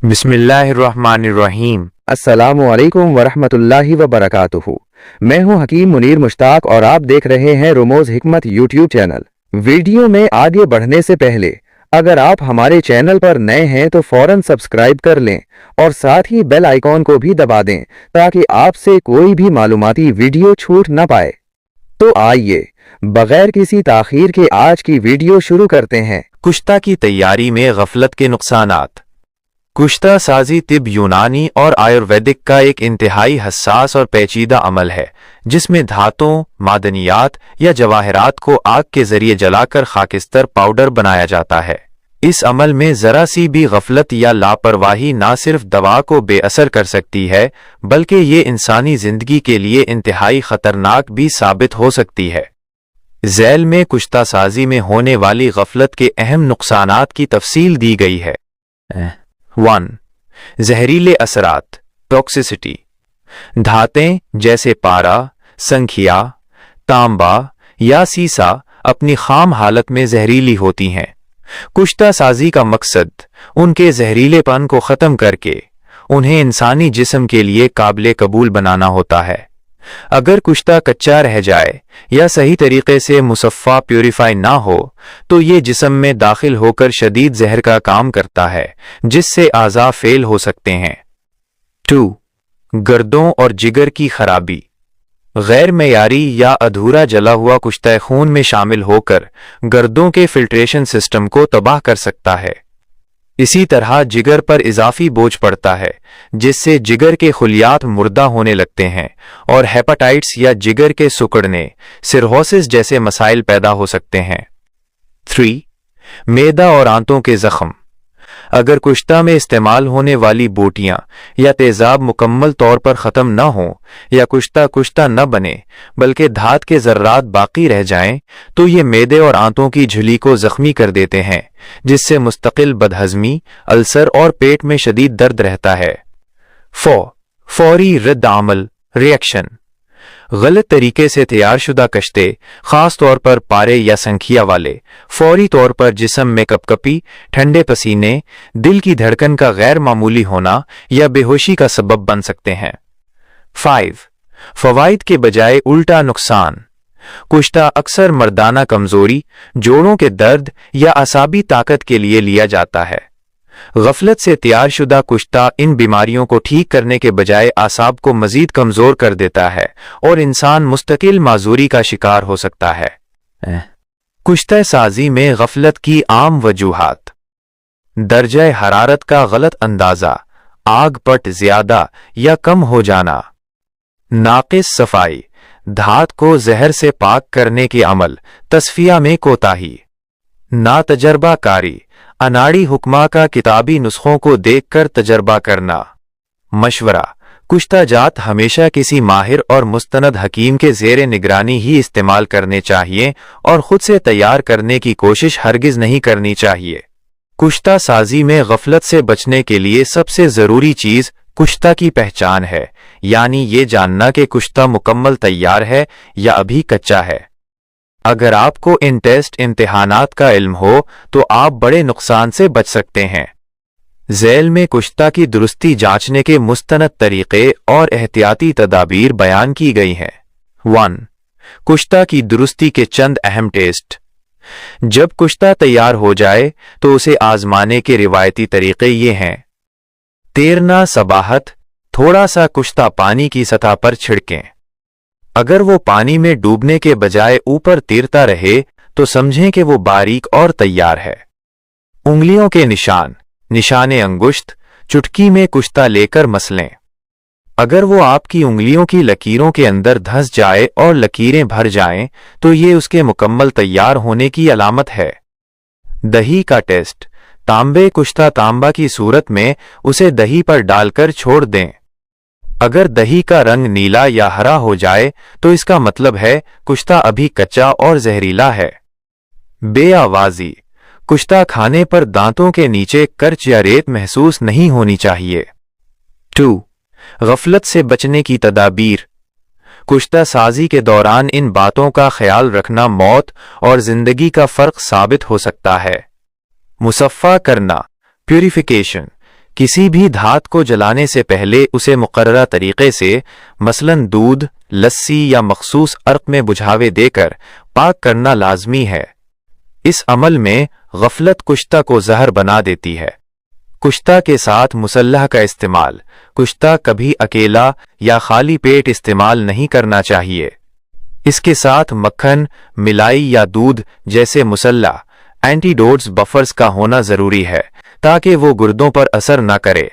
बिस्मिल्लाहिर्रहमानिर्रहीम। अस्सलामुअलैकुम वरहमतुल्लाहि वबरकातुहू। मैं हूं हकीम मुनीर मुश्ताक और आप देख रहे हैं रुमोज हिकमत यूट्यूब चैनल। वीडियो में आगे बढ़ने से पहले अगर आप हमारे चैनल पर नए हैं तो फौरन सब्सक्राइब कर लें और साथ ही बेल आइकॉन को भी दबा दें ताकि आपसे कोई भी मालूमाती वीडियो छूट न पाए। तो आइए बगैर किसी ताखीर के आज की वीडियो शुरू करते हैं। कुश्ता की तैयारी में गफलत के नुकसानात। कुश्ता साजी तिब यूनानी और आयुर्वेदिक का एक इंतहाई हसास और पेचीदा अमल है जिसमें धातुओं, मादनियात या जवाहरात को आग के जरिए जलाकर खाकिस्तर पाउडर बनाया जाता है। इस अमल में जरा सी भी गफलत या लापरवाही ना सिर्फ दवा को बेअसर कर सकती है बल्कि ये इंसानी जिंदगी के लिए इंतहाई खतरनाक भी साबित हो सकती है। झैल में कुश्ता साजी में होने वाली गफलत के अहम नुकसानात की तफसील दी गई है। 1. जहरीले असरात, टॉक्सिसिटी। धातें जैसे पारा, संखिया, तांबा या सीसा अपनी खाम हालत में जहरीली होती हैं। कुश्ता साजी का मकसद उनके जहरीलेपन को ख़त्म करके उन्हें इंसानी जिस्म के लिए काबिल कबूल बनाना होता है। अगर कुश्ता कच्चा रह जाए या सही तरीके से मुसफ़ा प्यूरिफाई ना हो तो ये जिस्म में दाखिल होकर शदीद जहर का काम करता है जिससे आज़ा फेल हो सकते हैं। 2. गर्दों और जिगर की खराबी। गैर मेयारी या अधूरा जला हुआ कुश्ता खून में शामिल होकर गर्दों के फिल्ट्रेशन सिस्टम को तबाह कर सकता है। इसी तरह जिगर पर इजाफी बोझ पड़ता है जिससे जिगर के खुलियात मुर्दा होने लगते हैं और हेपेटाइटिस या जिगर के सिकुड़ने, सिरहोसिस जैसे मसाइल पैदा हो सकते हैं। 3. मैदा और आंतों के जख्म। अगर कुश्ता में इस्तेमाल होने वाली बोटियां या तेजाब मुकम्मल तौर पर ख़त्म न हो या कुश्ता न बने बल्कि धात के ज़र्रात बाकी रह जाएं तो ये मैदे और आंतों की झिल्ली को ज़ख्मी कर देते हैं जिससे मुस्तकिल बदहज़मी, अल्सर और पेट में शदीद दर्द रहता है। 4. फौरी रद्द अमल, रिएक्शन। गलत तरीके से तैयारशुदा कश्ते, खास तौर पर पारे या संखिया वाले, फौरी तौर पर जिस्म में कपकपी, ठंडे पसीने, दिल की धड़कन का गैर मामूली होना या बेहोशी का सबब बन सकते हैं। 5. फवाइद के बजाय उल्टा नुकसान। कुश्ता अक्सर मर्दाना कमजोरी, जोड़ों के दर्द या असाबी ताकत के लिए लिया जाता है। गफलत से तैयारशुदा कुश्ता इन बीमारियों को ठीक करने के बजाय आसाब को मजीद कमजोर कर देता है और इंसान मुस्तकिल माजूरी का शिकार हो सकता है। कुश्ता साजी में गफलत की आम वजूहात। दर्जा हरारत का गलत अंदाजा, आग पट ज्यादा या कम हो जाना। नाकिस सफाई, धात को जहर से पाक करने के अमल, तस्फिया में कोताही। नातजर्बा कारी, अनाड़ी हुक्मा का किताबी नुस्खों को देखकर तजर्बा करना। मशवरा, कुश्ता जात हमेशा किसी माहिर और मुस्तनद हकीम के ज़ेरे निगरानी ही इस्तेमाल करने चाहिए और खुद से तैयार करने की कोशिश हरगिज नहीं करनी चाहिए। कुश्ता साजी में गफलत से बचने के लिए सबसे ज़रूरी चीज़ कुश्ता की पहचान है, यानी ये जानना कि कुश्ता मुकम्मल तैयार है या अभी कच्चा है। अगर आपको इन टेस्ट इम्तिहानात का इल्म हो तो आप बड़े नुकसान से बच सकते हैं। झैल में कुश्ता की दुरुस्ती जांचने के मुस्तनद तरीक़े और एहतियाती तदाबीर बयान की गई हैं। 1. कुश्ता की दुरुस्ती के चंद अहम टेस्ट। जब कुश्ता तैयार हो जाए तो उसे आजमाने के रिवायती तरीक़े ये हैं। तैरना सबाहत, थोड़ा सा कुश्ता पानी की सतह पर छिड़कें। अगर वो पानी में डूबने के बजाय ऊपर तैरता रहे तो समझें कि वो बारीक और तैयार है। उंगलियों के निशान, निशाने अंगुश्त, चुटकी में कुश्ता लेकर मसलें। अगर वो आपकी उंगलियों की लकीरों के अंदर धंस जाए और लकीरें भर जाएं तो ये उसके मुकम्मल तैयार होने की अलामत है। दही का टेस्ट। तांबे कुश्ता तांबा की सूरत में उसे दही पर डालकर छोड़ दें। अगर दही का रंग नीला या हरा हो जाए तो इसका मतलब है कुश्ता अभी कच्चा और जहरीला है। बेआवाज़ी, कुश्ता खाने पर दांतों के नीचे कर्च या रेत महसूस नहीं होनी चाहिए। 2. गफलत से बचने की तदाबीर। कुश्ता साजी के दौरान इन बातों का ख्याल रखना मौत और जिंदगी का फर्क साबित हो सकता है। मुसफ़ा करना, प्यूरिफिकेशन। किसी भी धात को जलाने से पहले उसे मुकर्ररा तरीके से, मसलन दूध, लस्सी या मखसूस अर्क में बुझावे देकर पाक करना लाजमी है। इस अमल में गफलत कुश्ता को जहर बना देती है। कुश्ता के साथ मुसल्लह का इस्तेमाल। कुश्ता कभी अकेला या खाली पेट इस्तेमाल नहीं करना चाहिए। इसके साथ मक्खन, मिलाई या दूध जैसे मुसल्ला एंटीडोट्स बफर्स का होना जरूरी है ताकि वो गुर्दों पर असर न करे।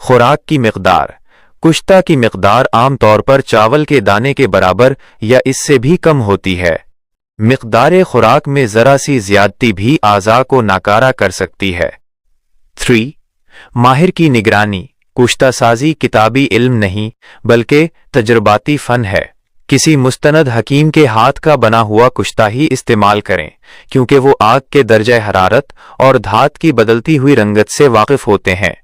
खुराक की मिकदार। कुश्ता की मिकदार आम तौर पर चावल के दाने के बराबर या इससे भी कम होती है। मिकदार खुराक में जरा सी ज्यादती भी आज़ा को नाकारा कर सकती है। 3. माहिर की निगरानी। कुश्ता साजी किताबी इल्म नहीं बल्कि तजर्बाती फन है। किसी मुस्तनद हकीम के हाथ का बना हुआ कुश्ता ही इस्तेमाल करें क्योंकि वो आग के दर्जा हरारत और धात की बदलती हुई रंगत से वाकिफ होते हैं।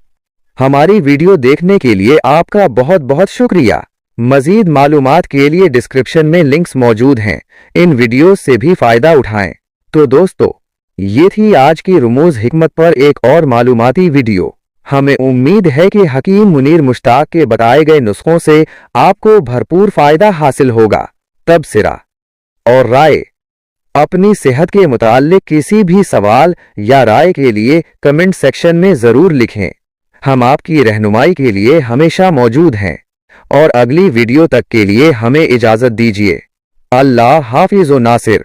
हमारी वीडियो देखने के लिए आपका बहुत बहुत शुक्रिया। मजीद मालूमात के लिए डिस्क्रिप्शन में लिंक्स मौजूद हैं, इन वीडियो से भी फायदा उठाएं। तो दोस्तों, ये थी आज की रुमूज हिकमत पर एक और मालूमाती वीडियो। हमें उम्मीद है कि हकीम मुनीर मुश्ताक के बताए गए नुस्खों से आपको भरपूर फायदा हासिल होगा। तबसरा और राय। अपनी सेहत के मुताल्लिक किसी भी सवाल या राय के लिए कमेंट सेक्शन में जरूर लिखें। हम आपकी रहनुमाई के लिए हमेशा मौजूद हैं और अगली वीडियो तक के लिए हमें इजाजत दीजिए। अल्लाह हाफिज़ व नासिर।